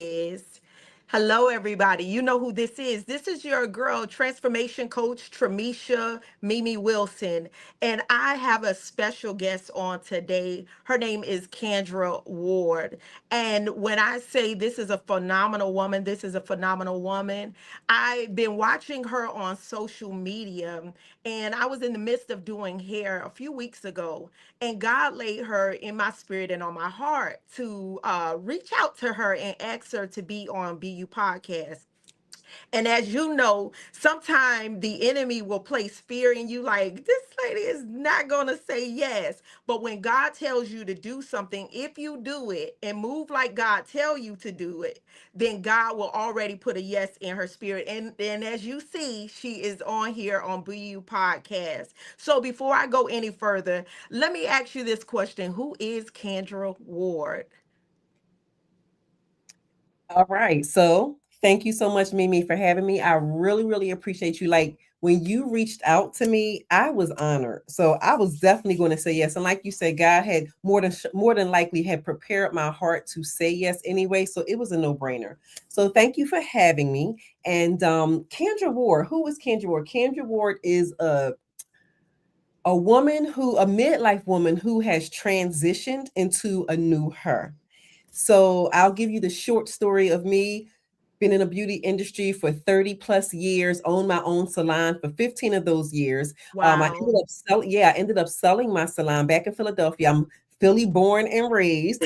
is. Hello, everybody. You know who this is. This is your girl, transformation coach, Tramisha Mimi Wilson. And I have a special guest on today. Her name is Candra Ward. And when I say this is a phenomenal woman, this is a phenomenal woman. I've been watching her on social media, and I was in the midst of doing hair a few weeks ago, and God laid her in my spirit and on my heart to reach out to her and ask her to be on BU Podcast. And as you know, sometimes the enemy will place fear in you, like this lady is not going to say yes. But when God tells you to do something, if you do it and move like God tell you to do it, then God will already put a yes in her spirit. And as you see, she is on here on BU Podcast. So before I go any further, let me ask you this question. Who is Candra Ward? All right. So thank you so much, Mimi, for having me. I really, really appreciate you. Like when you reached out to me, I was honored. So I was definitely going to say yes. And like you said, God had more than likely had prepared my heart to say yes anyway. So it was a no brainer. So thank you for having me. And Candra Ward, who is Candra Ward? Candra Ward is a midlife woman who has transitioned into a new her. So I'll give you the short story of me. Been in the beauty industry for 30 plus years, owned my own salon for 15 of those years. Wow. I ended up selling my salon back in Philadelphia. I'm Philly born and raised.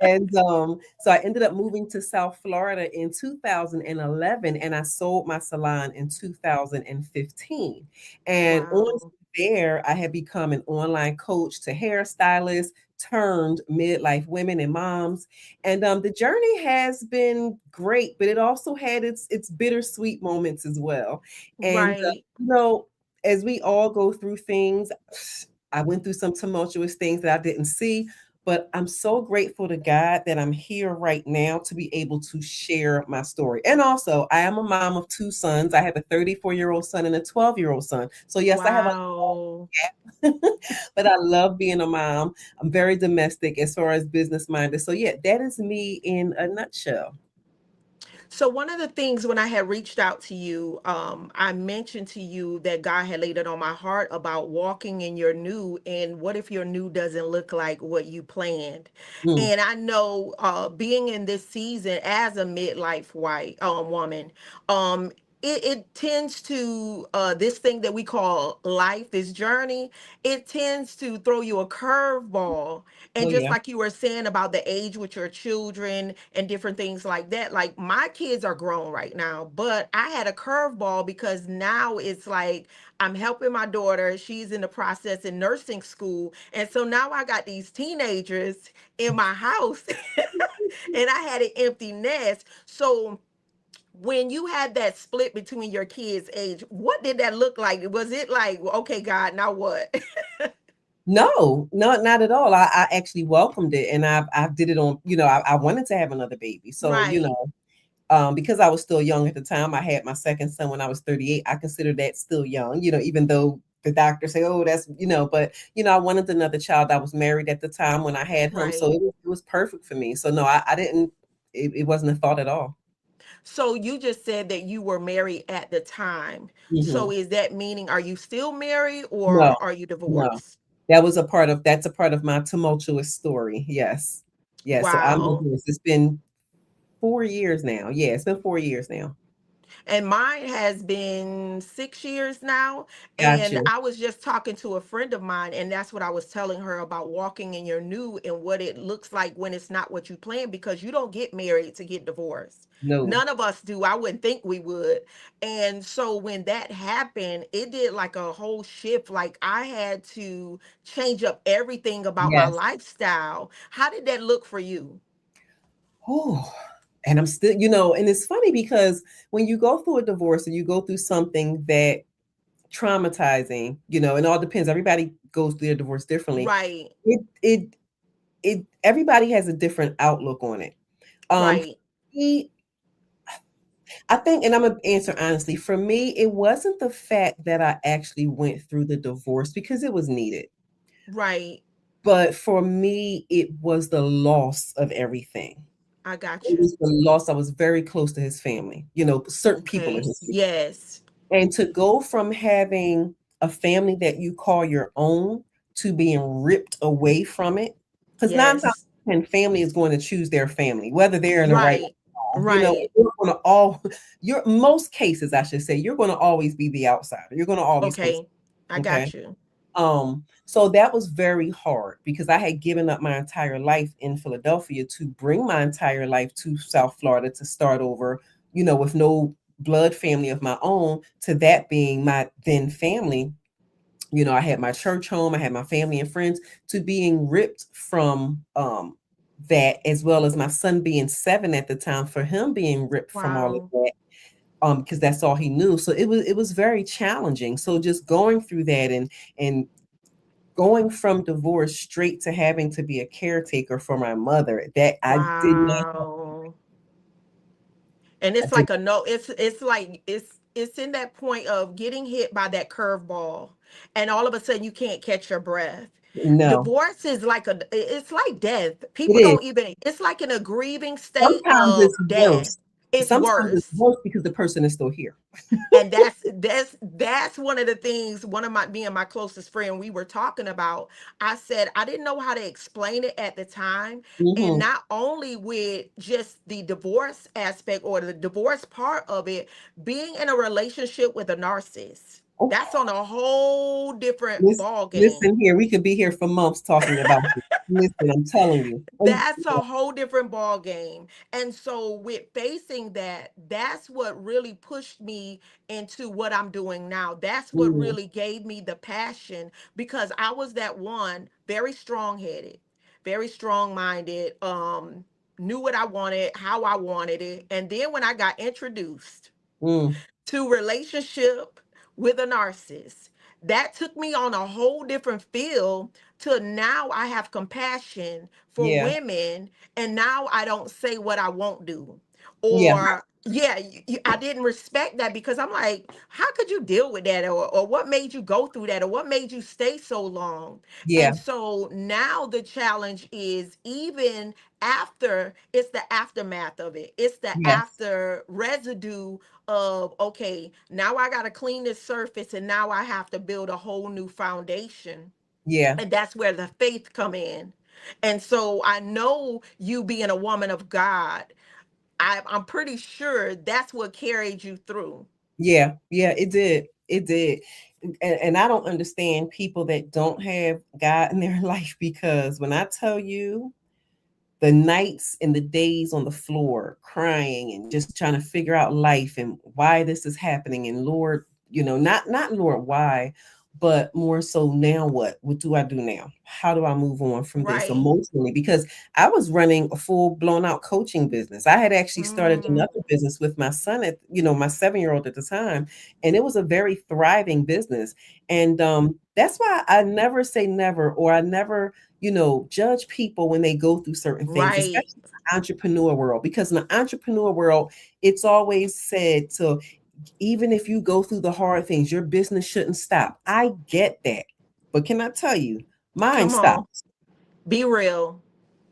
And so I ended up moving to South Florida in 2011, and I sold my salon in 2015. And on Wow. there, I had become an online coach to hairstylists turned midlife women and moms. And the journey has been great, but it also had its bittersweet moments as well. And Right. as we all go through things, I went through some tumultuous things that I didn't see, but I'm so grateful to God that I'm here right now to be able to share my story. And also, I am a mom of two sons. I have a 34-year-old son and a 12-year-old son. So yes, I have a Wow. but I love being a mom. I'm very domestic as far as business minded. So yeah, that is me in a nutshell. So one of the things when I had reached out to you, I mentioned to you that God had laid it on my heart about walking in your new, and what if your new doesn't look like what you planned? Mm. And I know, being in this season as a midlife white woman, it tends to this thing that we call life, this journey, it tends to throw you a curveball. Oh And just yeah. like you were saying about the age with your children and different things like that, like my kids are grown right now, but I had a curveball because now it's like I'm helping my daughter. She's in the process in nursing school. And so now I got these teenagers in my house and I had an empty nest. So when you had that split between your kids' age, what did that look like? Was it like, okay, God, now what? No, not at all. I actually welcomed it, and I did it on. I wanted to have another baby, so Right, because I was still young at the time. I had my second son when I was 38. I consider that still young, even though the doctors say, oh, that's, but I wanted another child. I was married at the time when I had him, so right. it was perfect for me. So no, I didn't. It wasn't a thought at all. So you just said that you were married at the time. So Hmm. is that meaning, are you still married No, or are you no. divorced? That's a part of my tumultuous story. Yes. Yes. So I'm Wow. divorced. It's been 4 years now. Yeah, it's been 4 years now. And mine has been 6 years now. And Gotcha. I was just talking to a friend of mine, and that's what I was telling her about walking in your new and what it looks like when it's not what you planned, because you don't get married to get divorced. No. None of us do. I wouldn't think we would. And so when that happened, it did like a whole shift. Like I had to change up everything about my Yes. lifestyle. How did that look for you? Oh, and I'm still, and it's funny because when you go through a divorce and you go through something that traumatizing, it all depends. Everybody goes through their divorce differently. Right, It everybody has a different outlook on it. For right, me, I think, and I'm gonna answer honestly, for me, it wasn't the fact that I actually went through the divorce because it was needed. right. But for me, it was the loss of everything. I got It you. was the loss. I was very close to his family, certain people in Okay. his family. Yes. And to go from having a family that you call your own to being ripped away from it, because 9 times Yes. 10 family is going to choose their family, whether they're in the right Right. or wrong. Right. You're going to all your most cases, I should say, you're going to always be the outsider. You're going to always feel Okay. I okay. got you. So that was very hard because I had given up my entire life in Philadelphia to bring my entire life to South Florida to start over, with no blood family of my own, to that being my then family. I had my church home, I had my family and friends, to being ripped from that, as well as my son being 7 at the time, for him being ripped from all of Wow. that, because that's all he knew. So it was very challenging. So just going through that, and going from divorce straight to having to be a caretaker for my mother, that I did not. Wow. And I it's did like a no, it's like it's in that point of getting hit by that curveball, and all of a sudden you can't catch your breath. no. Divorce is like it's like death. It People is. don't even, it's like in a grieving state Sometimes of it's death. worse. It's Sometimes it's worse. worse because the person is still here. And that's one of the things, one of my me and my closest friend, we were talking about. I said I didn't know how to explain it at the time, and Hmm. not only with just the divorce aspect or the divorce part of it, being in a relationship with a narcissist, Oh, that's on a whole different listen, ball game. listen here. We could be here for months talking about this. Listen, I'm telling you. And That's a whole different ball game. And so with facing that, that's what really pushed me into what I'm doing now. That's what mm, really gave me the passion, because I was that one, very strong-headed, very strong-minded, knew what I wanted, how I wanted it. And then when I got introduced mm, to relationship with a narcissist, that took me on a whole different field, to now I have compassion for yeah, women, and now I don't say what I won't do. yeah, Or yeah, I didn't respect that, because I'm like, how could you deal with that, or what made you go through that, or what made you stay so long? yeah, And so now the challenge is, even after, it's the aftermath of it, it's the yes, after residue of, okay, now I got to clean this surface, and now I have to build a whole new foundation. yeah, And that's where the faith come in. And so I know, you being a woman of God, I'm pretty sure that's what carried you through. yeah, yeah. It did. It did. And I don't understand people that don't have God in their life, because when I tell you, the nights and the days on the floor crying and just trying to figure out life and why this is happening, and Lord, not Lord why, but more so, now what do I do now? How do I move on from this Right. emotionally? Because I was running a full blown out coaching business. I had actually started Mm, another business with my son, at my 7-year-old at the time, and it was a very thriving business. And that's why I never say never, or I never judge people when they go through certain things, right. especially in the entrepreneur world. Because in the entrepreneur world, it's always said to, even if you go through the hard things, your business shouldn't stop. I get that. But can I tell you, mine Come on. stopped. Be real.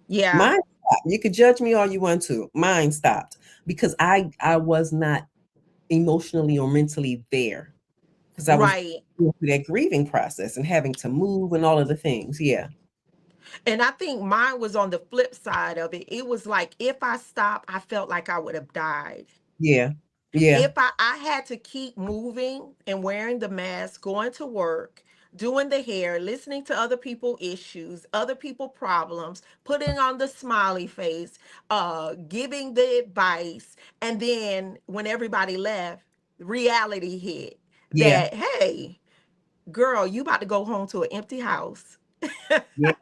Yeah. Mine stopped. You could judge me all you want to. Mine stopped because I was not emotionally or mentally there, because I was Right. going through that grieving process and having to move and all of the things. Yeah. And I think mine was on the flip side of it. It was like, if I stopped, I felt like I would have died. Yeah. Yeah. If I had to keep moving and wearing the mask, going to work, doing the hair, listening to other people issues, other people problems, putting on the smiley face, giving the advice, and then when everybody left, reality hit Yeah. that, hey, girl, you about to go home to an empty house. Yeah.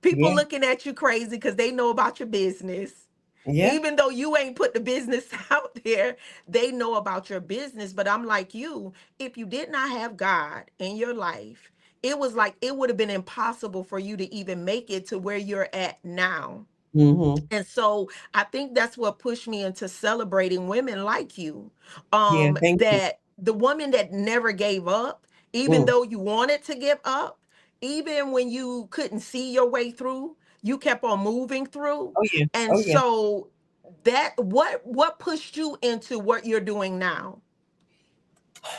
People Yeah. looking at you crazy because they know about your business. Yeah. Even though you ain't put the business out there, they know about your business. But I'm like you, if you did not have God in your life, it was like it would have been impossible for you to even make it to where you're at now. Mhm. And so I think that's what pushed me into celebrating women like you. Yeah, thank you. That the woman that never gave up, even Mm, though you wanted to give up, even when you couldn't see your way through, You kept on moving through. Oh yeah. And Oh yeah. so that what pushed you into what you're doing now?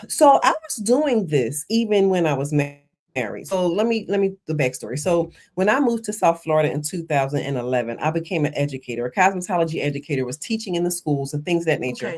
So I was doing this even when I was married. So let me the backstory. So when I moved to South Florida in 2011, I became an educator, a cosmetology educator, was teaching in the schools and things of that nature.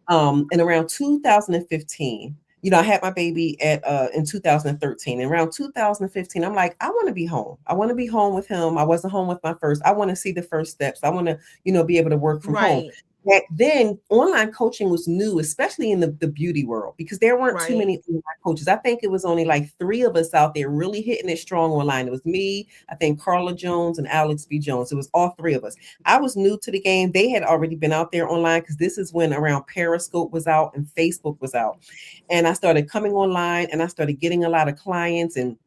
Okay. In around 2015, I had my baby at in 2013. And around 2015, I'm like, I want to be home. I want to be home with him. I wasn't home with my first. I want to see the first steps. I want to, be able to work from home. Right. Back then, online coaching was new, especially in the beauty world, because there weren't too Right. many online coaches. I think it was only like three of us out there really hitting it strong online. It was me, I think Carla Jones and Alex B. Jones. It was all three of us. I was new to the game. They had already been out there online because this is when around Periscope was out and Facebook was out. And I started coming online and I started getting a lot of clients. And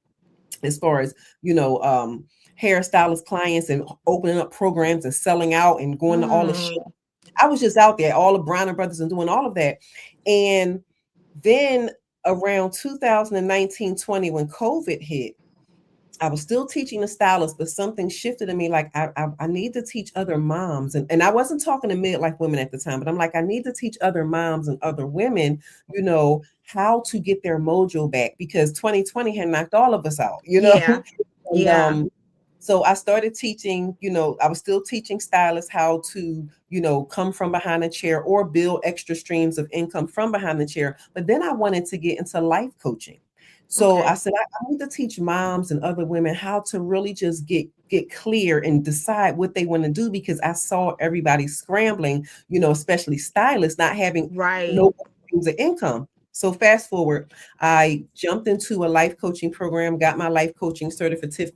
as far as, you know, um, hairstylist clients and opening up programs and selling out and going to all the shows. Mm, I was just out there, all the Brown Brothers and doing all of that. And then around 2019-20, when COVID hit, I was still teaching the stylist, but something shifted in me. Like I need to teach other moms, and I wasn't talking to midlife women at the time, but I'm like, I need to teach other moms and other women, how to get their mojo back because 2020 had knocked all of us out, yeah. and Yeah. so I started teaching. I was still teaching stylists how to, come from behind a chair or build extra streams of income from behind the chair. But then I wanted to get into life coaching. So I Okay. said, I need to teach moms and other women how to really just get clear and decide what they want to do because I saw everybody scrambling, especially stylists not having Right. no streams of income. So fast forward, I jumped into a life coaching program, got my life coaching certificate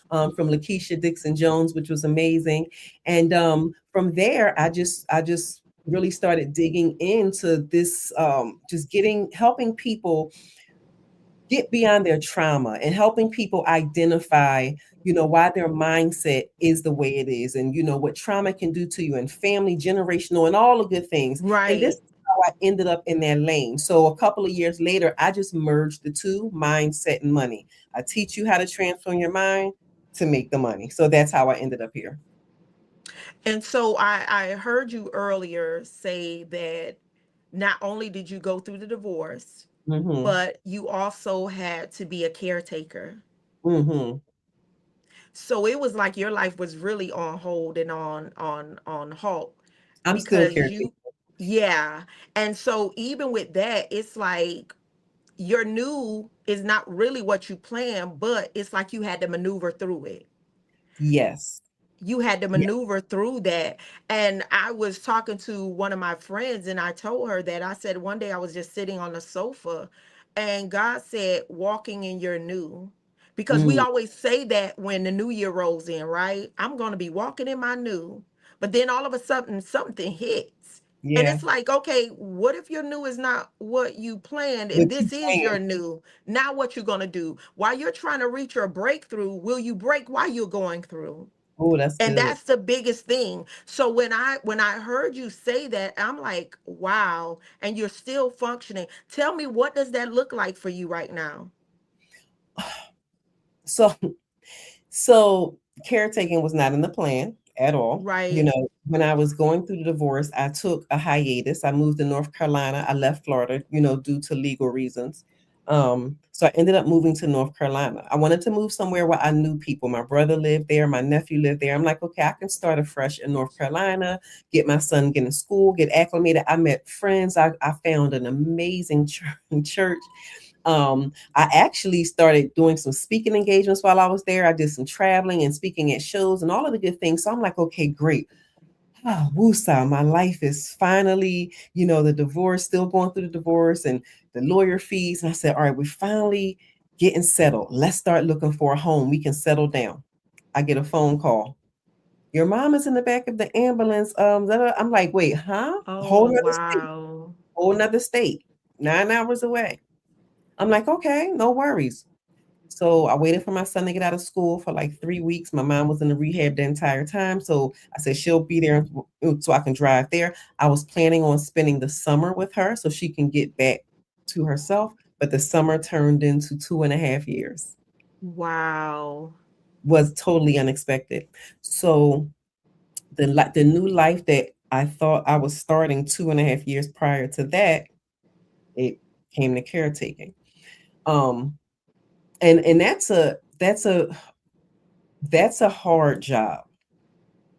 from Lakeisha Dixon Jones, which was amazing. And from there, I just really started digging into this, just helping people get beyond their trauma and helping people identify, why their mindset is the way it is and, what trauma can do to you and family, generational, and all the good things. And this Right. is how I ended up in that lane. So a couple of years later, I just merged the two, mindset and money. I teach you how to transform your mind to make the money. So that's how I ended up here. And so I heard you earlier say that not only did you go through the divorce, Mm-hmm. but you also had to be a caretaker. Mm-hmm. So it was like your life was really on hold and on halt I'm still because caretaking. you, yeah. And so even with that, it's like your new is not really what you planned, but it's like you had to maneuver through it. Yes. You had to Yeah. maneuver through that. And I was talking to one of my friends and I told her that I said one day I was just sitting on the sofa and God said, walking in your new. Because we Mm, always say that when the new year rolls in, right? I'm going to be walking in my new. But then all of a sudden, something hits. And yeah. it's like, okay, what if your new is not what you planned and What you this is saying? your new? Now, what you going to do? While you're trying to reach your breakthrough, will you break while you're going through? Oh, that's And good. that's the biggest thing. So when I heard you say that, I'm like, wow. And you're still functioning. Tell me, what does that look like for you right now? So So caretaking was not in the plan at all. Right. When I was going through the divorce, I took a hiatus. I moved to North Carolina. I left Florida, due to legal reasons. So I ended up moving to North Carolina. I wanted to move somewhere where I knew people. My brother lived there, my nephew lived there. I'm like, okay, I can start afresh in North Carolina, get my son get in school, get acclimated. I met friends. I found an amazing church. I actually started doing some speaking engagements while I was there. I did some traveling and speaking at shows and all of the good things. So I'm like, okay, great. Ah, woosah, my life is finally, the divorce, still going through the divorce and the lawyer fees. And I said, all right, we're finally getting settled. Let's start looking for a home. We can settle down. I get a phone call. Your mom is in the back of the ambulance. I'm like, wait, huh? Oh, Whole nother state, wow. whole nother state, 9 hours away. I'm like, okay, no worries. So I waited for my son to get out of school for like 3 weeks. My mom was in the rehab the entire time. So I said she'll be there so I can drive there. I was planning on spending the summer with her so she can get back to herself. But the summer turned into 2.5 years. Wow. was totally unexpected. So the new life that I thought I was starting 2.5 years prior to that, it came to caretaking. Um, and that's a hard job.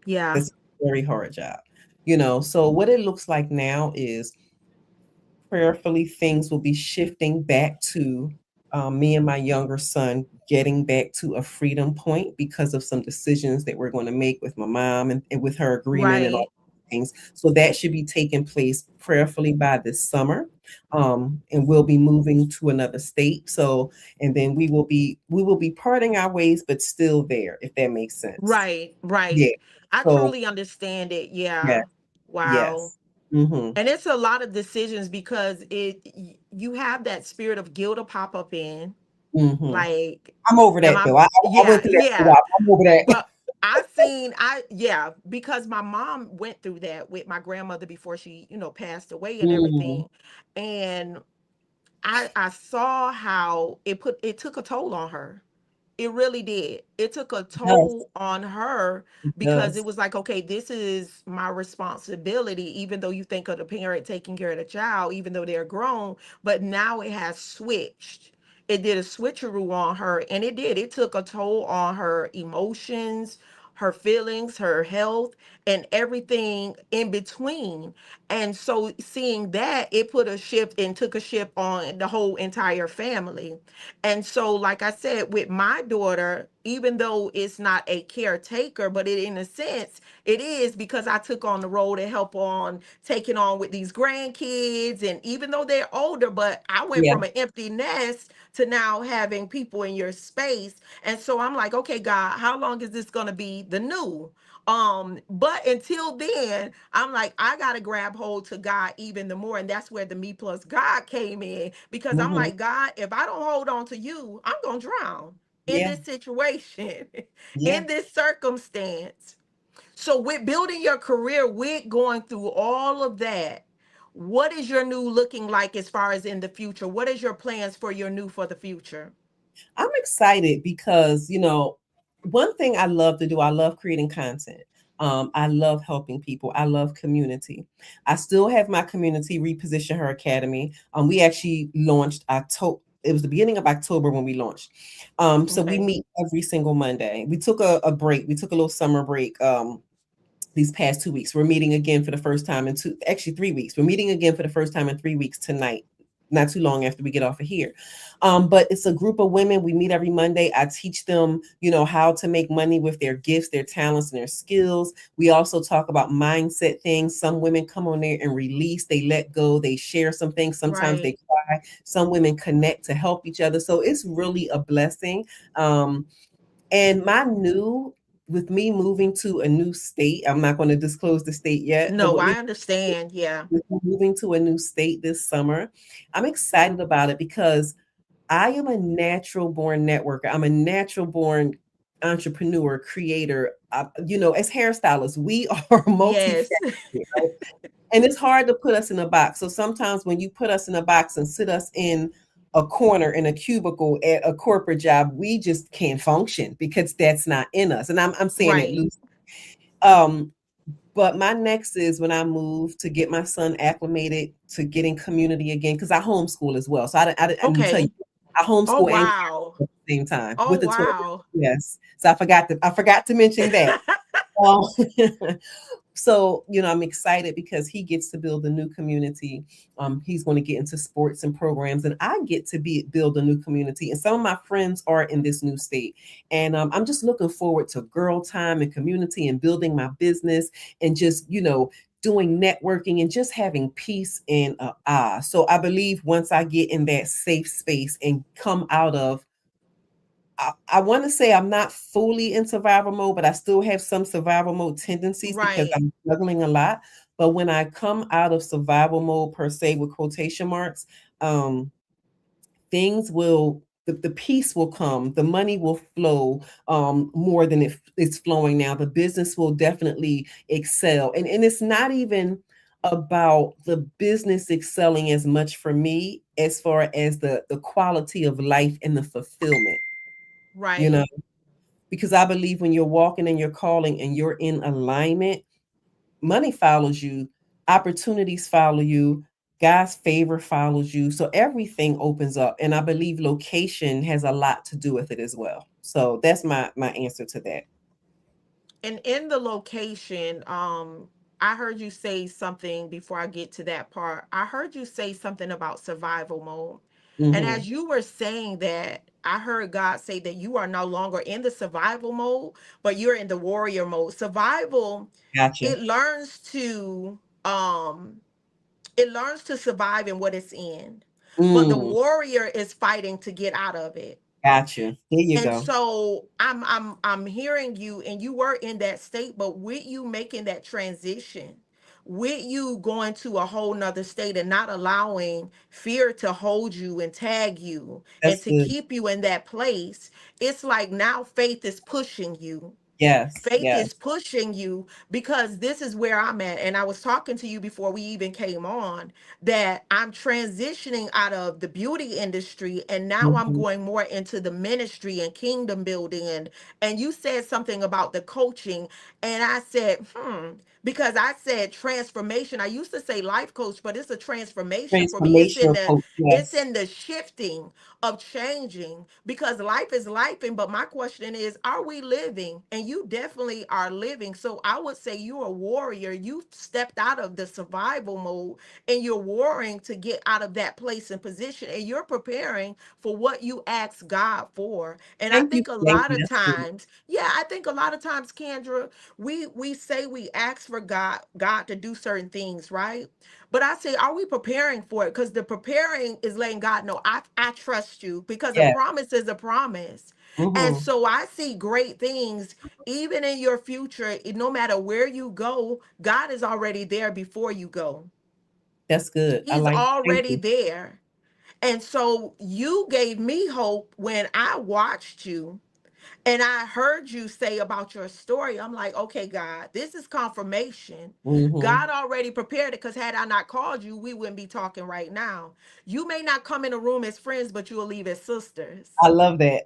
Yeah. That's a very hard job. So what it looks like now is prayerfully things will be shifting back to me and my younger son getting back to a freedom point because of some decisions that we're going to make with my mom and with her agreement and all Right. things. So that should be taking place prayerfully by this summer. And we'll be moving to another state. So and then we will be parting our ways, but still there, if that makes sense. Right. Right. Yeah. I So truly understand it. yeah, Yeah. Wow. yes. Mm-hmm. And it's a lot of decisions because you have that spirit of guilt to pop up in. Mm-hmm. Like, I'm over am that I? though. I Yeah, went through that for a yeah. while. I'm over that. But yeah, because my mom went through that with my grandmother before she, passed away and Mm, everything. And I saw how it took a toll on her. It really did. It took a it does. toll on her It because it does. was like, okay, this is my responsibility, even though you think of the parent taking care of the child, even though they're grown, but now it has switched. It did a switcheroo on her, and it did. It took a toll on her emotions, her feelings, her health, and everything in between. And so seeing that, it put a shift and took a shift on the whole entire family. And so, like I said, with my daughter, even though it's not a caretaker, but in a sense, it is because I took on the role to help on taking on with these grandkids. And even though they're older, but I went Yeah. from an empty nest to now having people in your space. And so I'm like, okay, God, how long is this going to be the new? But until then, I'm like, I gotta grab hold to God even the more. And that's where the me plus God came in. Because I'm Hmm. like, God, if I don't hold on to you, I'm gonna drown in Yeah. this situation, Yeah. in this circumstance. So with building your career, with going through all of that, what is your new looking like as far as in the future? What is your plans for your new for the future? I'm excited because, one thing I love to do, I love creating content. I love helping people. I love community. I still have my community reposition her academy. We actually launched October. It was the beginning of October when we launched. So we Okay. meet every single Monday. We took a break. We took a little summer break. These past 2 weeks. We're meeting again for the first time in actually 3 weeks. We're meeting again for the first time in 3 weeks tonight, not too long after we get off of here. But it's a group of women. We meet every Monday. I teach them, how to make money with their gifts, their talents, and their skills. We also talk about mindset things. Some women come on there and release, they let go, they share some things. Sometimes they Right. cry. Some women connect to help each other. So it's really a blessing. And with me moving to a new state, I'm not going to disclose the state yet, but No, I understand. Yeah. with me moving to a new state this summer, I'm excited about it because I am a natural born networker. I'm a natural born entrepreneur, creator. As hairstylists, we are multifaceted, Yes. right? And it's hard to put us in a box. So sometimes when you put us in a box and sit us in a corner in a cubicle at a corporate job, we just can't function because that's not in us. And I'm saying it Right. loose. Um, but my next is when I move to get my son acclimated to getting community again, because I homeschool as well. So I didn't tell you, Okay. I Oh homeschool and wow. at the same time Oh with the twins. wow. Yes. So I forgot to mention that. Um, so I'm excited because he gets to build a new community. He's going to get into sports and programs, and I get to build a new community, and some of my friends are in this new state, and I'm just looking forward to girl time and community and building my business and just doing networking and just having peace and so I believe once I get in that safe space and come out of, I want to say I'm not fully in survival mode, but I still have some survival mode tendencies because Right. I'm juggling a lot. But when I come out of survival mode, per se, with quotation marks, um, the peace will come, the money will flow more than it's flowing now. The business will definitely excel. And it's not even about the business excelling as much for me as far as the quality of life and the fulfillment, you know Right. because I believe when you're walking in your calling and you're in alignment, money follows you, opportunities follow you, God's favor follows you. So everything opens up. And I believe location has a lot to do with it as well. So that's my answer to that. And in the location, I heard you say something before I get to that part. I heard you say something about survival mode. And Mm-hmm. as you were saying that, I heard God say that you are no longer in the survival mode, but you're in the warrior mode. Survival, Gotcha. it learns to um it learns to survive in what it's in. But the Mm, warrior is fighting to get out of it. gotcha. There you And go. so I'm hearing you, and you were in that state, but with you making that transition, with you going to a whole nother state and not allowing fear to hold you and tag you and That's to good. keep you in that place, it's like now faith is pushing you. Yes. Faith Yes. is pushing you, because this is where I'm at. And I was talking to you before we even came on, that I'm transitioning out of the beauty industry and now I'm Mm-hmm. going more into the ministry and kingdom building. And you said something about the coaching, and I said, because I said transformation. I used to say life coach, but it's a transformation for me. Transformational coach. It's Yes. in the shifting of changing, because life is life. But my question is, are we living? And you definitely are living. So I would say you're a warrior. You stepped out of the survival mode and you're warring to get out of that place and position, and you're preparing for what you ask God for. And I Thank you. think a Thank lot you. of That's good. times, yeah, I think a lot of times, Kendra, we say we ask for God to do certain things, right? But I say, are we preparing for it? Because the preparing is letting God know, I trust you, because a Yeah. promise is a promise. And Mm-hmm. so I see great things even in your future. No matter where you go, God is already there before you go. That's good. I He's like. Thank already you. there. And so you gave me hope when I watched you and I heard you say about your story. I'm like, okay, God, this is confirmation. Mm-hmm. God already prepared it, because had I not called you, we wouldn't be talking right now. You may not come in a room as friends, but you'll leave as sisters. I love that.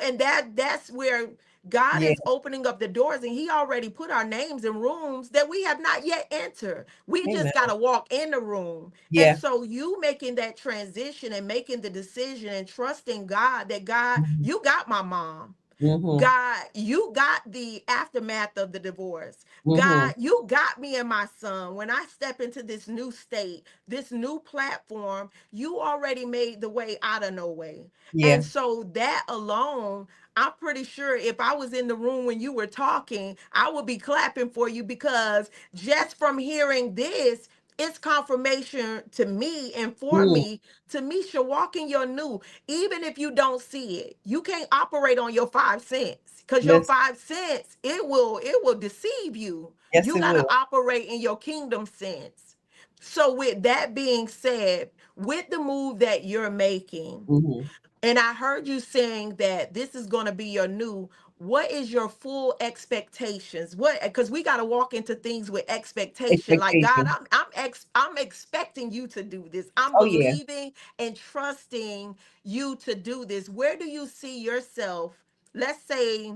And that's where God Yeah. is opening up the doors, and he already put our names in rooms that we have not yet entered. We Amen. just got to walk in the room. And Yeah. so you making that transition and making the decision and trusting God, that God, Mm-hmm. you got my mom. Mm-hmm. God, you got the aftermath of the divorce. Mm-hmm. God, you got me and my son. When I step into this new state, this new platform, you already made the way out of no way. Yeah. And so that alone, I'm pretty sure if I was in the room when you were talking, I would be clapping for you, because just from hearing this, it's confirmation to me and for Mm. me. Tamisha, walk in your new. Even if you don't see it, you can't operate on your 5 cents, because your Listen. 5 cents, it will deceive you. Yes, You it got to will. operate in your kingdom sense. So with that being said, with the move that you're making, Mm-hmm. and I heard you saying that this is going to be your new. What is your full expectations? What, because we got to walk into things with expectation. Like, God, Expectation. I'm expecting you to do this. I'm Oh yeah. believing and trusting you to do this. Where do you see yourself? Let's say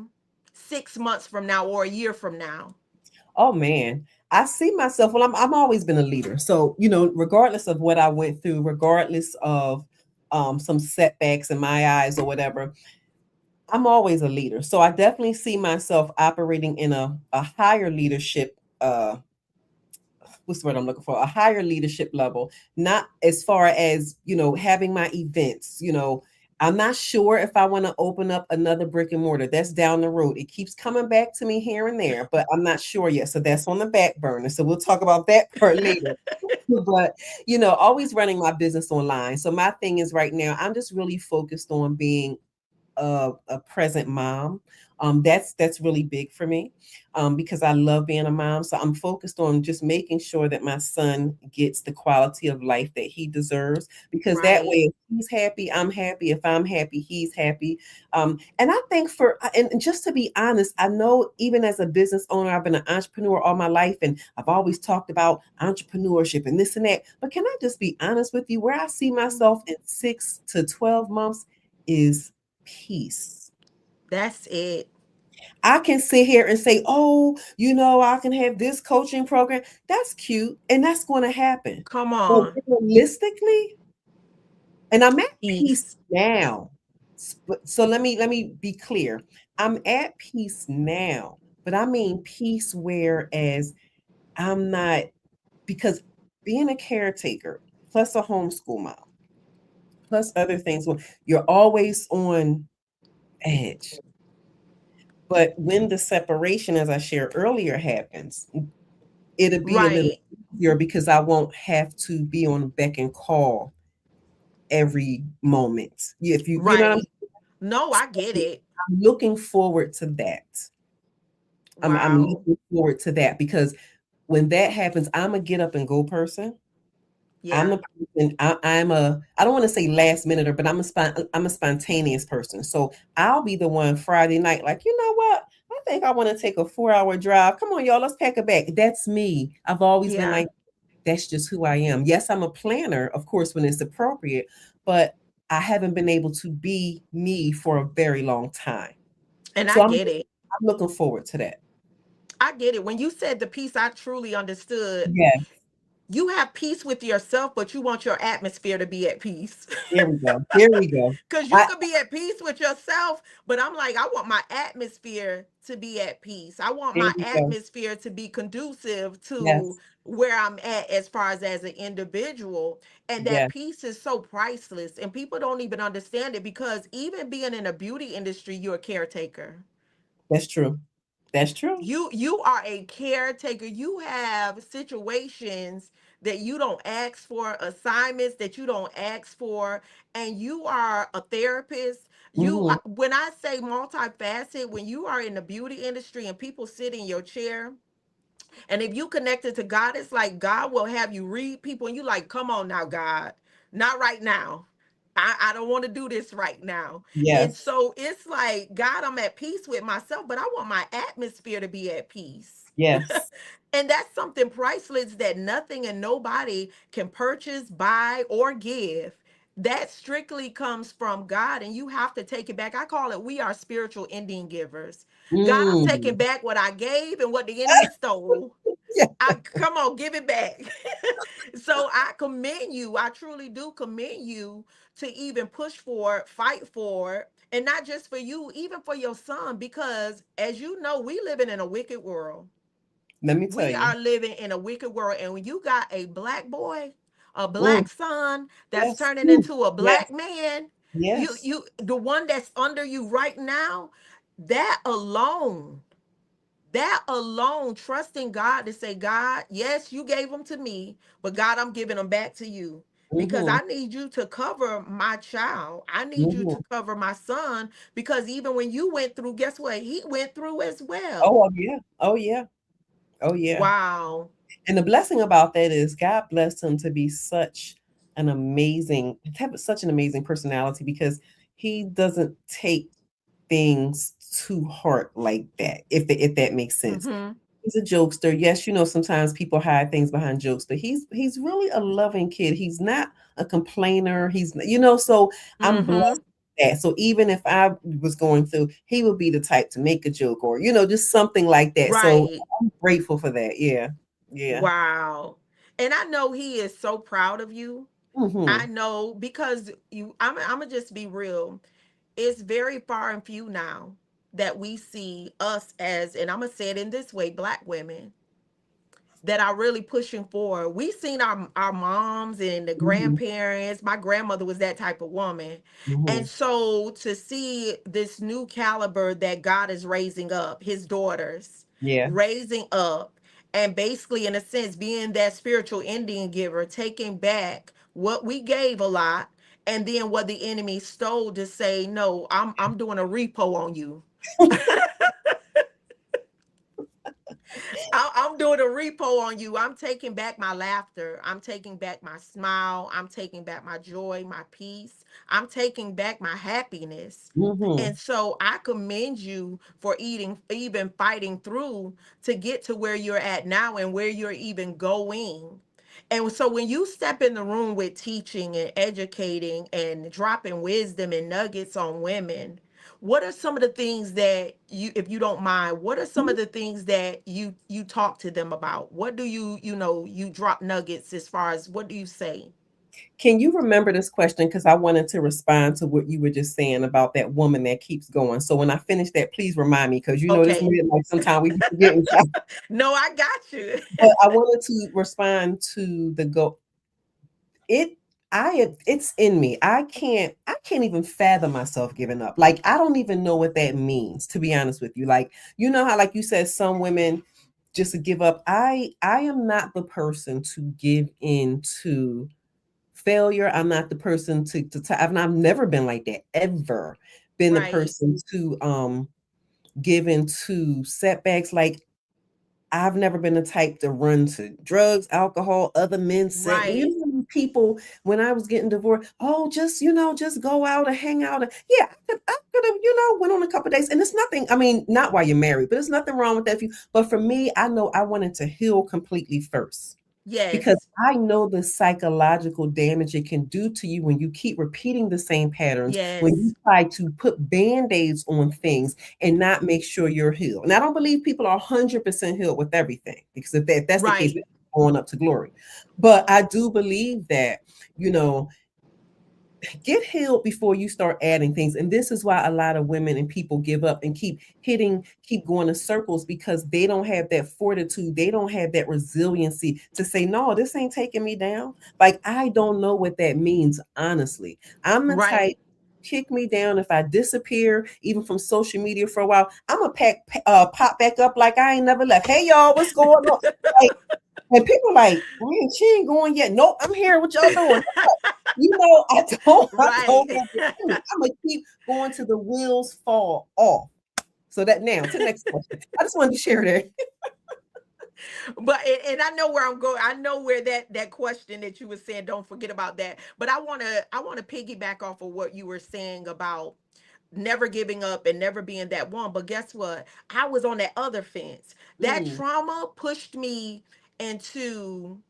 6 months from now or a year from now. Oh man. I see myself. Well, I'm always been a leader. So, regardless of what I went through, regardless of some setbacks in my eyes or whatever, I'm always a leader. So I definitely see myself operating in a higher leadership what's the word I'm looking for? A higher leadership level, not as far as, having my events, I'm not sure if I want to open up another brick and mortar. That's down the road. It keeps coming back to me here and there, but I'm not sure yet. So that's on the back burner. So we'll talk about that part later. But always running my business online. So my thing is right now, I'm just really focused on being a present mom. That's really big for me, because I love being a mom. So I'm focused on just making sure that my son gets the quality of life that he deserves. Because that Right. way, if he's happy, I'm happy. If I'm happy, he's happy. And I think and just to be honest, I know even as a business owner, I've been an entrepreneur all my life, and I've always talked about entrepreneurship and this and that. But can I just be honest with you? Where I see myself in 6 to 12 months is peace. That's it. I can sit here and say, oh, I can have this coaching program. That's cute. And that's going to happen. Come But on. realistically, and I'm at peace Peace. now. So let me be clear. I'm at peace now, but I mean peace whereas I'm not, because being a caretaker plus a homeschool mom plus other things, well, you're always on edge. But when the separation, as I shared earlier, happens, it'll be a little Right. easier because I won't have to be on beck and call every moment. If you know what I'm Right. No, I get saying? it. I'm looking forward to that. I'm Wow. looking forward to that because when that happens, I'm a get up and go person. I'm Yeah. the person. I don't want to say last minute, but I'm a spontaneous person. So I'll be the one Friday night, like, you know what? I think I want to take a 4 hour drive. Come on, y'all, let's pack a bag. That's me. I've always been Yeah. like, that's just who I am. Yes, I'm a planner, of course, when it's appropriate, but I haven't been able to be me for a very long time. And So I I'm get it. looking forward to that. I get it. When you said the peace, I truly understood. Yeah, You have peace with yourself, but you want your atmosphere to be at peace. there we go. There we go. Because you I could be at peace with yourself, but I'm like, I want my atmosphere to be at peace. I want There my we go. atmosphere to be conducive to Yes, where I'm at as far as an individual. And that yes, peace is so priceless. And people don't even understand it because even being in a beauty industry, you're a caretaker. that's true. That's true. You are a caretaker. You have situations that you don't ask for, assignments that you don't ask for, and you are a therapist. Hmm. When I say multifaceted, when you are in the beauty industry and people sit in your chair, and if you connected to God, it's like God will have you read people and you like, come on now, God, not right now. I don't want to do this right now. And Yes, so it's like, God, I'm at peace with myself, but I want my atmosphere to be at peace. yes. And that's something priceless that nothing and nobody can purchase, buy, or give. That strictly comes from God, and you have to take it back. I call it, we are spiritual Indian givers. God, I'm taking Mm. back what I gave and what the enemy stole. Yeah. I come on, give it back. So I commend you. I truly do commend you to even push for it, fight for it, and not just for you, even for your son, because as you know, we living in a wicked world. Let me tell We you. are living in a wicked world, and when you got a black boy, a Mm. black son that's Yes. turning Mm. into a Yes. black man, Yes. the one that's under you right now, that alone, that alone, trusting God to say, God, yes, you gave them to me, but God, I'm giving them back to you. Because Hmm. I need you to cover my child. I need you Hmm. to cover my son. Because even when you went through, guess what? He went through as well. Oh yeah. Oh yeah. Oh yeah. Wow. And the blessing about that is God blessed him to be have such an amazing personality because he doesn't take things too hard like that, if that makes sense. Mm-hmm. He's a jokester. Yes, sometimes people hide things behind jokes, but he's really a loving kid. He's not a complainer. So I'm blessed Mm-hmm. with that. So even if I was going through, he would be the type to make a joke or just something like that. So Right. I'm grateful for that. Yeah. Yeah. Wow. And I know he is so proud of you. I Hmm. know because I'm gonna just be real. It's very far and few now that we see us as, and I'm gonna say it in this way, black women that are really pushing forward. We've seen our moms and the Hmm. grandparents. My grandmother was that type of woman. And Hmm. so to see this new caliber that God is raising up, his daughters Yeah. raising up, and basically in a sense being that spiritual Indian giver, taking back what we gave a lot and then what the enemy stole to say, no, I'm doing a repo on you. I'm doing a repo on you. I'm taking back my laughter. I'm taking back my smile. I'm taking back my joy, my peace. I'm taking back my happiness. Hmm. And so I commend you for even fighting through to get to where you're at now and where you're even going. And so when you step in the room with teaching and educating and dropping wisdom and nuggets on women, What are some of the things that you, if you don't mind, what are some of the things that you talk to them about? What do you drop nuggets as far as what do you say? Can you remember this question? Because I wanted to respond to what you were just saying about that woman that keeps going. So when I finish that, please remind me, because you know this Okay. midlife, sometimes we be forgetting. No, I got you. But I wanted to respond to the go. It it's in me. I can't even fathom myself giving up. Like, I don't even know what that means, to be honest with you. Like, you know how, like you said, some women just to give up. I am not the person to give in to failure. I'm not the person to I've never been like that, ever been the Right. person to give into setbacks. Like, I've never been the type to run to drugs, alcohol, other men sex. You Right. know, people when I was getting divorced, oh, just go out and hang out. Yeah, I could have, went on a couple of days, and it's nothing. I mean, not while you're married, but there's nothing wrong with that. But for me, I know I wanted to heal completely first, because Yes. I know the psychological damage it can do to you when you keep repeating the same patterns, when you Yes. try to put band-aids on things and not make sure you're healed. And I don't believe people are 100% healed with everything, because if that's the case, Right. we're going up to glory. But I do believe that, you know, get healed before you start adding things. And this is why a lot of women and people give up and keep going in circles, because they don't have that fortitude, they don't have that resiliency to say, no, this ain't taking me down. Like, I don't know what that means, honestly. I'm the type, Right. kick me down. If I disappear even from social media for a while, I'm a pop back up like I ain't never left. Hey, y'all, what's going on? Like, and people like, man, she ain't going yet. Nope, I'm here. What y'all doing? I don't Right. have to do it. I'm gonna keep going till the wheels fall off. So that now to the next question. I just wanted to share that. But and I know where I'm going. I know where that question that you were saying, don't forget about that. But I want to piggyback off of what you were saying about never giving up and never being that one. But guess what? I was on that other fence. That Mm, trauma pushed me into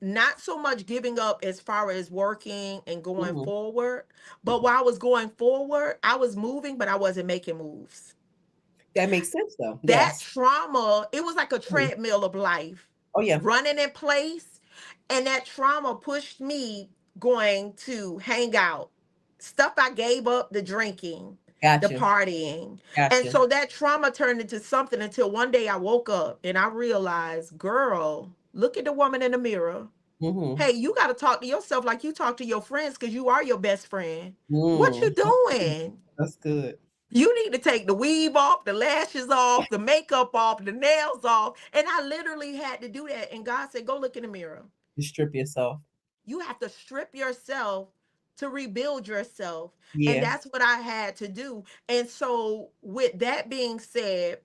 not so much giving up as far as working and going mhm. forward, but while I was going forward, I was moving, but I wasn't making moves. That makes sense though. That Yes. trauma, it was like a Mhm. treadmill of life, Oh yeah. running in place. And that trauma pushed me going to hang out. Stuff I gave up, the drinking, the Gotcha. partying. And Gotcha. so that trauma turned into something until one day I woke up and I realized, girl, look at the woman in the mirror. Mm-hmm. Hey, you got to talk to yourself like you talk to your friends because you are your best friend. What you Mm. doing? That's good. You need to take the weave off, the lashes off, the makeup off, the nails off. And I literally had to do that. And God said, go look in the mirror. You strip yourself. You have to strip yourself to rebuild yourself. And Yeah. that's what I had to do. And so, with that being said,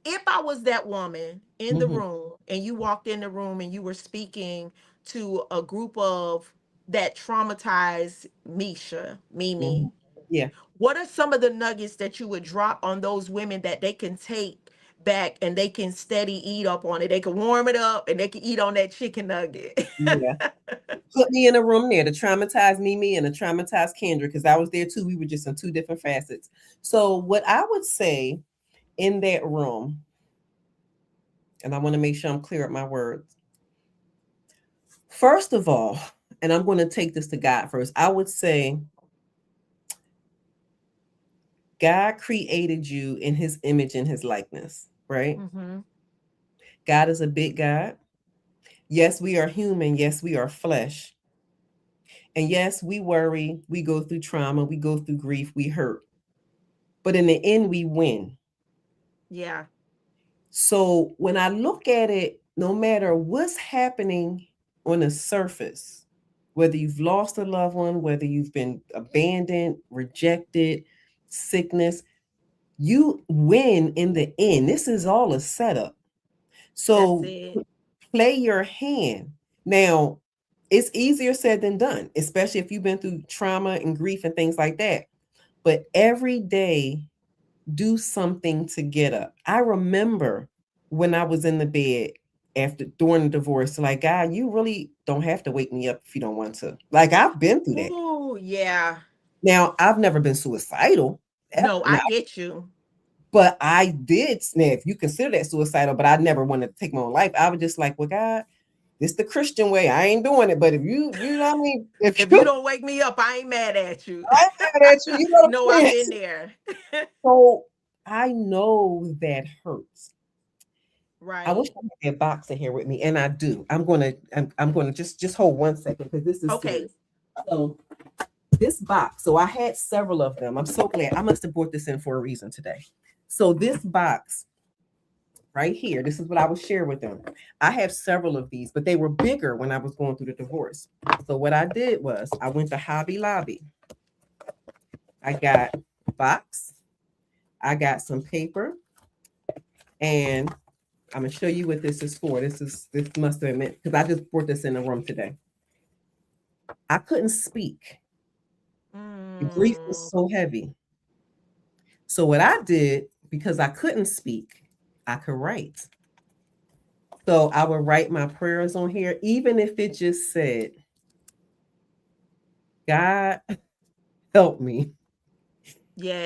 if I was that woman in the Mm-hmm. room and you walked in the room and you were speaking to a group of that traumatized Misha, Mm-hmm. Mimi, Yeah. what are some of the nuggets that you would drop on those women that they can take back and they can steady eat up on it? They can warm it up and they can eat on that chicken nugget. Yeah. Put me in a room there, the traumatized Mimi and the traumatized Kendra, because I was there too. We were just in two different facets. So what I would say in that room, and I want to make sure I'm clear with my words. First of all, and I'm going to take this to God first, I would say God created you in his image and his likeness, right? Mm-hmm. God is a big God. Yes, we are human. Yes, we are flesh. And yes, we worry, we go through trauma, we go through grief, we hurt. But in the end, we win. Yeah. So when I look at it, no matter what's happening on the surface, whether you've lost a loved one, whether you've been abandoned, rejected, sickness, you win in the end. This is all a setup. That's So it. play your hand. Now, it's easier said than done, especially if you've been through trauma and grief and things like that. But every day, do something to get up. I remember when I was in the bed after during the divorce, like, God, you really don't have to wake me up if you don't want to. Like, I've been through that. Oh, yeah. Now, I've never been suicidal. No, Now, I get you. but I did snap. You consider that suicidal, but I never wanted to take my own life. I was just like, well, God, this the Christian way. I ain't doing it. But if you know what I mean? If If you you, don't wake me up, I ain't mad at you. I ain't mad at you. You know what No, I'm I've saying? been there. So I know that hurts. I wish Right. I had a box in here with me, and I do. I'm gonna just hold 1 second because this is Okay. serious. So this box, so I had several of them. I'm so glad. I must have brought this in for a reason today. So this box right here, this is what I would share with them. I have several of these, but they were bigger when I was going through the divorce. So what I did was I went to Hobby Lobby. I got a box, I got some paper, and I'm gonna show you what this is for. This must have meant because I just brought this in the room today. I couldn't speak. The grief was Mm, so heavy. So what I did, because I couldn't speak, I could write. So I would write my prayers on here, even if it just said, God help me,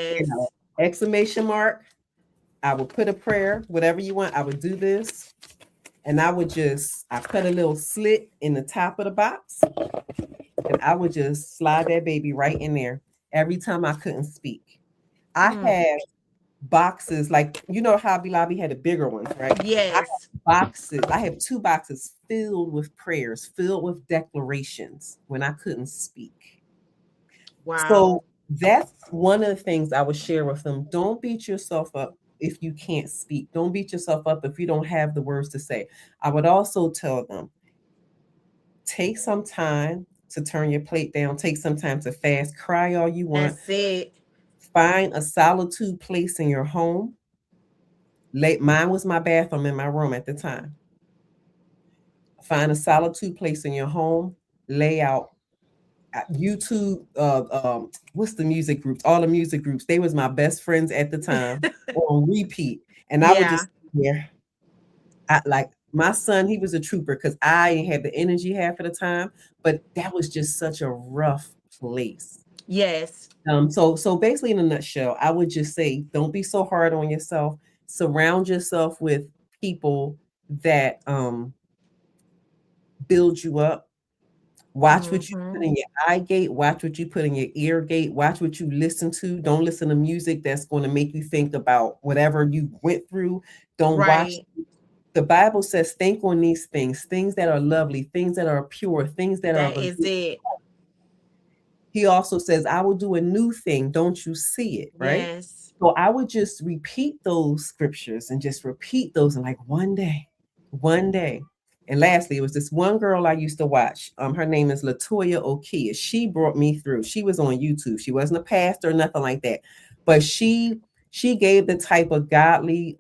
you know, yes. exclamation mark. I would put a prayer, whatever you want. I would do this. And I cut a little slit in the top of the box. And I would just slide that baby right in there every time I couldn't speak. I Mm, had boxes, like, Hobby Lobby had the bigger ones, right? I have yes. boxes. I have 2 boxes filled with prayers, filled with declarations when I couldn't speak. So Wow. that's one of the things I would share with them. Don't beat yourself up if you can't speak. Don't beat yourself up if you don't have the words to say. I would also tell them, take some time to turn your plate down, take some time to fast, cry all you want, That's it. find a solitude place in your home. Mine was my bathroom in my room at the time. Find a solitude place in your home, lay out YouTube, what's the music groups? All the music groups. They was my best friends at the time on repeat. And I would Yeah. just yeah, like my son, he was a trooper because I didn't have the energy half of the time, but that was just such a rough place. Yes. So basically in a nutshell, I would just say don't be so hard on yourself. Surround yourself with people that build you up. Watch what you Mm-hmm. put in your eye gate. Watch what you put in your ear gate. Watch what you listen to. Don't listen to music that's going to make you think about whatever you went through. Don't watch. Right. The Bible says, think on these things, things that are lovely, things that are pure, things that are of That a is good. it. He also says, I will do a new thing. Don't you see it? Right. Yes. So I would just repeat those scriptures and just repeat those. And like one day, one day. And lastly, it was this one girl I used to watch. Her name is Latoya Okia. She brought me through. She was on YouTube. She wasn't a pastor or nothing like that. But she gave the type of godly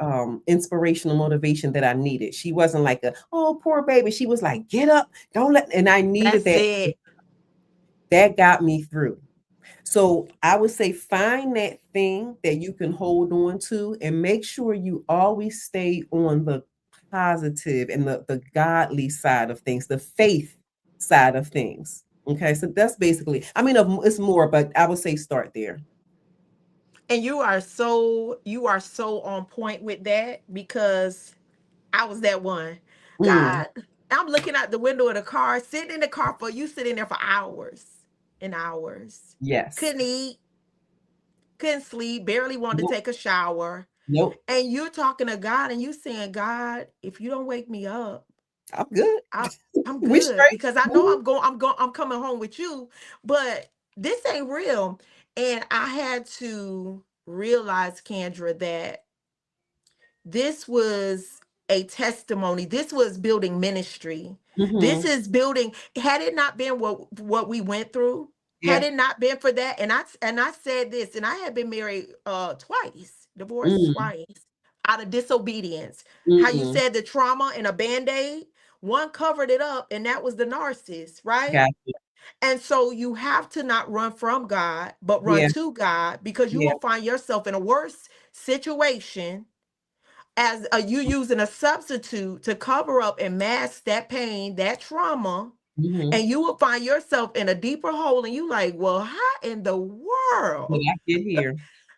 inspirational motivation that I needed. She wasn't like a, oh, poor baby. She was like, get up, don't let, and I needed That's that. it. That got me through. So I would say find that thing that you can hold on to and make sure you always stay on the positive and the godly side of things, the faith side of things. Okay, so that's basically, I mean, it's more, but I would say start there. And you are so on point with that because I was that one. Mm, God, I'm looking out the window of the car, sitting in the car for you sitting there for hours and hours. yes. Couldn't eat, couldn't sleep, barely wanted to Nope. take a shower. Nope. And you're talking to God and you saying, God, if you don't wake me up, I'm good. I, I'm We good straight. because I know Mhm. I'm coming home with you, but this ain't real. And I had to realize, Kendra, that this was a testimony. This was building ministry. This Mhm. is building. Had it not been what we went through, had Yeah. it not been for that, and I said this, and I had been married twice, divorced Mm, twice out of disobedience. How you mm. said the trauma and a band-aid, one covered it up, and that was the narcissist, right? Got you. And so you have to not run from God, but run Yeah. to God because you Yeah. will find yourself in a worse situation as you using a substitute to cover up and mask that pain, that trauma, Mhm. and you will find yourself in a deeper hole. And you like, well, how in the Did world I get here?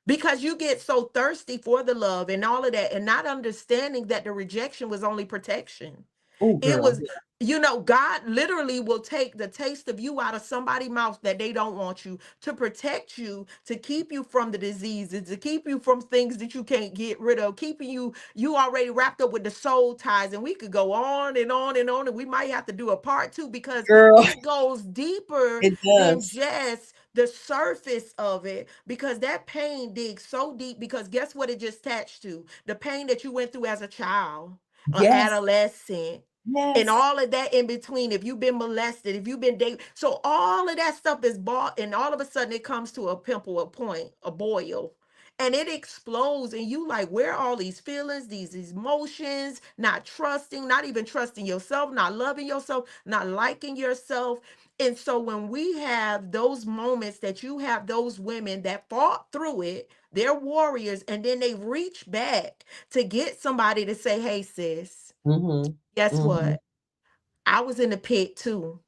because you get so thirsty for the love and all of that, and not understanding that the rejection was only protection. Oh, It girl. was, you know, God literally will take the taste of you out of somebody's mouth that they don't want you, to protect you, to keep you from the diseases, to keep you from things that you can't get rid of, keeping you already wrapped up with the soul ties. And we could go on and on and on, and we might have to do a part two, because Girl, it goes deeper it than does. just the surface of it, because that pain digs so deep. Because guess what it just attached to? The pain that you went through as a child, an Yes. adolescent, and Yes. all of that in between. If you've been molested, if you've been dated, so all of that stuff is bought, and all of a sudden it comes to a pimple, a point, a boil, and it explodes. And you like, where are all these feelings, these emotions, not trusting, not even trusting yourself, not loving yourself, not liking yourself. And so when we have those moments, that you have those women that fought through it, they're warriors, and then they reach back to get somebody to say, hey sis, Mm-hmm. guess Mm-hmm. what? I was in the pit too.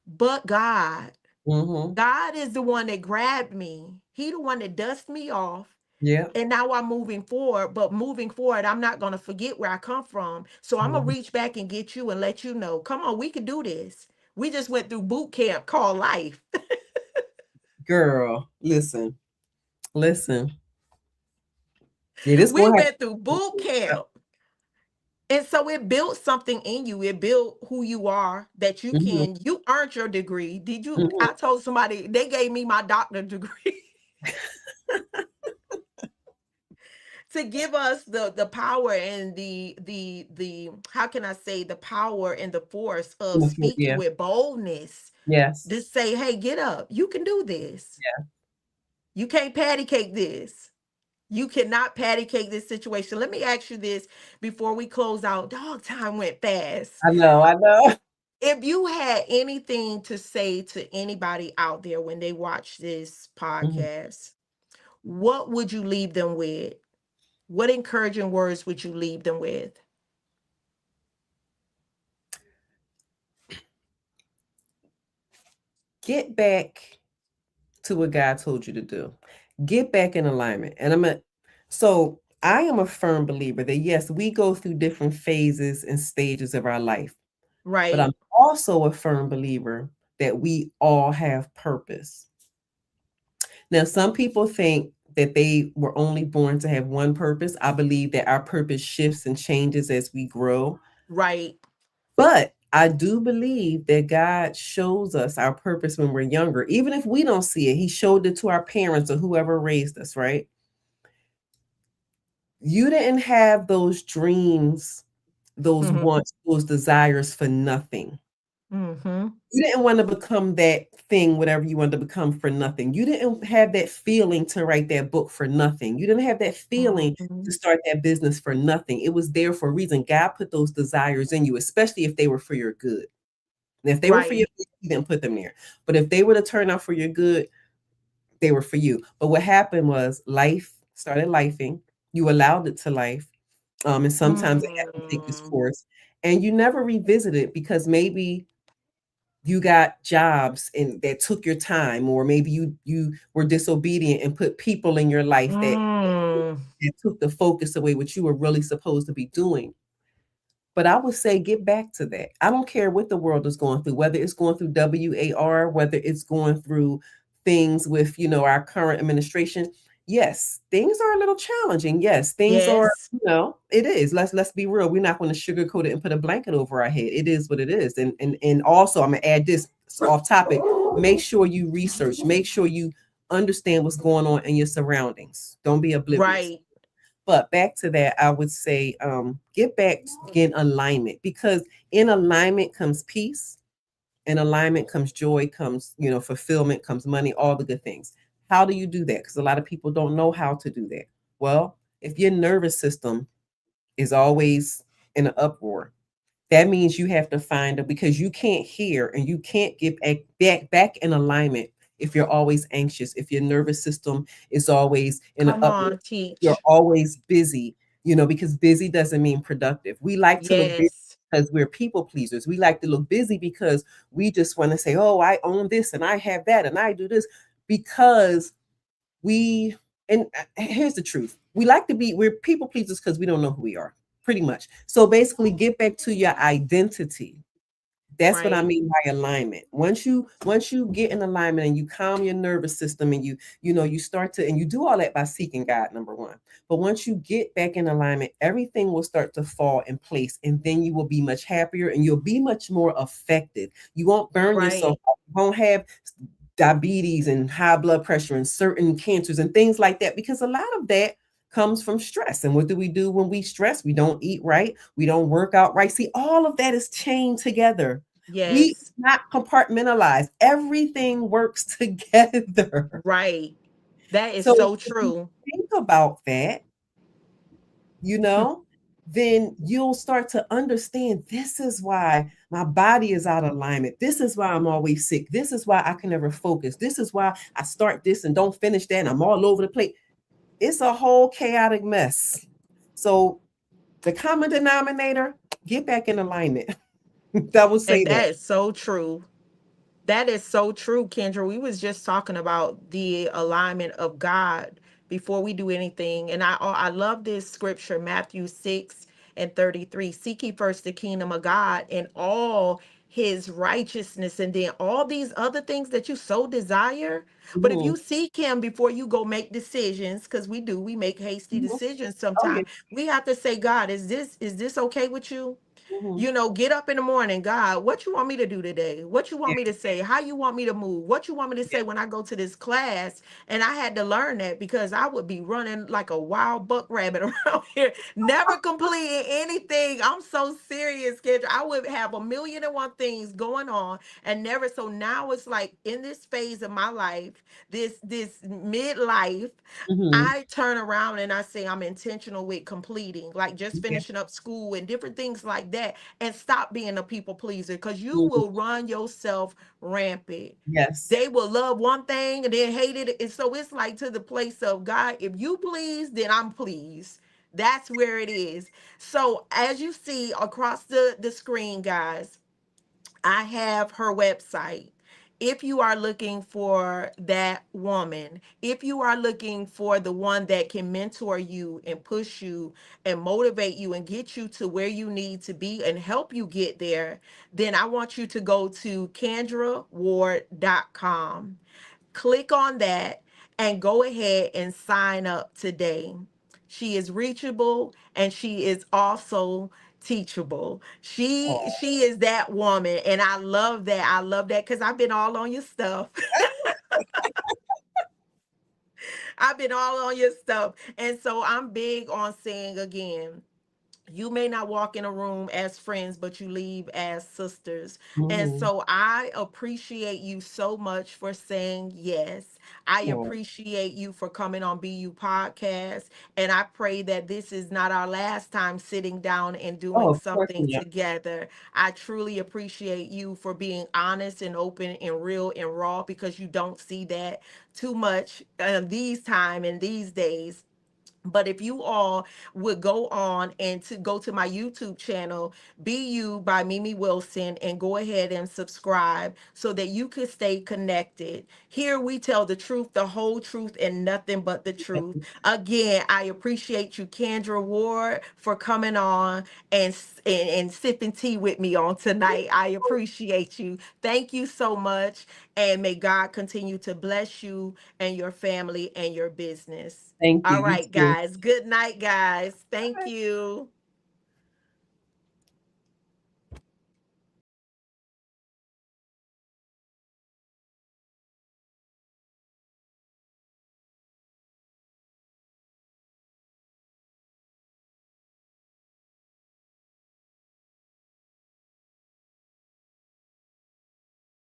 But Mm-hmm. God is the one that grabbed me. He the one that dusted me off. Yeah. And now I'm moving forward. But moving forward, I'm not going to forget where I come from. So I'm going to Mhm. reach back and get you and let you know, come on, we can do this. We just went through boot camp called life. Girl, listen, listen. Yeah, this We gonna have went through boot camp. And so it built something in you. It built who you are, that to. you earned your degree. Did you? Hmm. I told somebody, they gave me my doctor degree to give us the power and the how can I say, the power and the force of speaking Yeah. with boldness. Yes. To say, hey, get up. You can do this. Yeah. You can't patty cake this. You cannot patty cake this situation. Let me ask you this before we close out. Dog, time went fast. I know. I know. If you had anything to say to anybody out there when they watch this Mhm. podcast, what would you leave them with? What encouraging words would you leave them with? Get back to what God told you to do. Get back in alignment. So I am a firm believer that yes, we go through different phases and stages of our life, but Right, I'm also a firm believer that we all have purpose. Now, some people think that they were only born to have one purpose. I believe that our purpose shifts and changes as we grow. right. But I do believe that God shows us our purpose when we're younger. Even if we don't see it, He showed it to our parents or whoever raised us, right? You didn't have those dreams, those Mm-hmm. wants, those desires for nothing. Mm-hmm. You didn't want to become that thing, whatever you wanted to become, for nothing. You didn't have that feeling to write that book for nothing. You didn't have that feeling Mm-hmm. to start that business for nothing. It was there for a reason. God put those desires in you, especially if they were for your good. And if they were for your Right. good, He didn't put them there. But if they were to turn out for your good, they were for you. But what happened was life started lifing. You allowed it to life. And sometimes it had to take its Mm. course. And you never revisit it because maybe you got jobs and that took your time, or maybe you were disobedient and put people in your life Mm. that took the focus away what you were really supposed to be doing. But I would say get back to that. I don't care what the world is going through, whether it's going through WAR, whether it's going through things with, our current administration. Yes, things are a little challenging. Yes, things are, Yes. it is. Let's be real. We're not going to sugarcoat it and put a blanket over our head. It is what it is. And also I'm gonna add this, it's off topic. Make sure you research, make sure you understand what's going on in your surroundings. Don't be oblivious. Right. But back to that, I would say get back in alignment, because in alignment comes peace, in alignment comes joy, comes, fulfillment, comes money, all the good things. How do you do that? Because a lot of people don't know how to do that. Well, if your nervous system is always in an uproar, that means you have to find it, because you can't hear and you can't get back in alignment if you're always anxious, if your nervous system is always in an Come uproar, on, you're teach. always busy, because busy doesn't mean productive. We like to look busy Yes. because we're people pleasers. We like to look busy because we just want to say, oh, I own this and I have that and I do this, because we And here's the truth. We're people pleasers because we don't know who we are, pretty much. So basically, get back to your identity. That's what I Right. mean by alignment. Once you get in alignment and you calm your nervous system and you start to, and you do all that by seeking God, number one. But once you get back in alignment, everything will start to fall in place, and then you will be much happier and you'll be much more effective. You won't burn yourself Right. out. You won't have diabetes and high blood pressure and certain cancers and things like that, because a lot of that comes from stress. And what do we do when we stress? We don't eat right, we don't work out right. See, all of that is chained together. We Yes. not compartmentalize. Everything works together. Right. That is So so if you true. think about that, you know, then you'll start to understand, this is why my body is out of alignment. This is why I'm always sick. This is why I can never focus. This is why I start this and don't finish that and I'm all over the place. It's a whole chaotic mess. So the common denominator, get back in alignment. I would say And that. that is so true. That is so true, Kendra. We was just talking about the alignment of God before we do anything. And I love this scripture, Matthew 6:33. Seek ye first the kingdom of God and all his righteousness, and then all these other things that you so desire. But if Mhm, you seek him before you go make decisions, because we make hasty mhm. decisions Oh, yeah. sometimes. We have to say, God, is this okay with you? Mhm. Get up in the morning, God, what you want me to do today? What you want me to Yes, say? How you want me to move? What you want me to say yes. when I go to this class? And I had to learn that because I would be running like a wild buck rabbit around here, never completing anything. I'm so serious, Kendra. I would have a million and one things going on and never. So now it's like in this phase of my life, this midlife, Mhm. I turn around and I say I'm intentional with completing, like just Yeah. finishing up school and different things like that, and stop being a people pleaser because you Mhm. will run yourself rampant. Yes. They will love one thing and then hate it. And so it's like to the place of God, if you please, then I'm pleased. That's where it is. So as you see across the screen, guys, I have her website. If you are looking for that woman, if you are looking for the one that can mentor you and push you and motivate you and get you to where you need to be and help you get there, then I want you to go to CandraWard.com. Click on that and go ahead and sign up today. She is reachable and she is also teachable. Oh. She is that woman and I love that. I love that cuz I've been all on your stuff. I've been all on your stuff. And so I'm big on saying again, you may not walk in a room as friends, but you leave as sisters. And Mhm. so I appreciate you so much for saying yes. I Oh, appreciate you for coming on BU Podcast. And I pray that this is not our last time sitting down and oh, doing of course something not. together. I truly appreciate you for being honest and open and real and raw because you don't see that too much these time and these days. But if you all would go on and to go to my YouTube channel, Be You by Mimi Wilson, and go ahead and subscribe so that you can stay connected. Here we tell the truth, the whole truth, and nothing but the truth. Again, I appreciate you, Candra Ward, for coming on and sipping tea with me on tonight. I appreciate you. Thank you so much. And may God continue to bless you and your family and your business. Thank you. All You right, too. guys. Good night, guys. Thank you.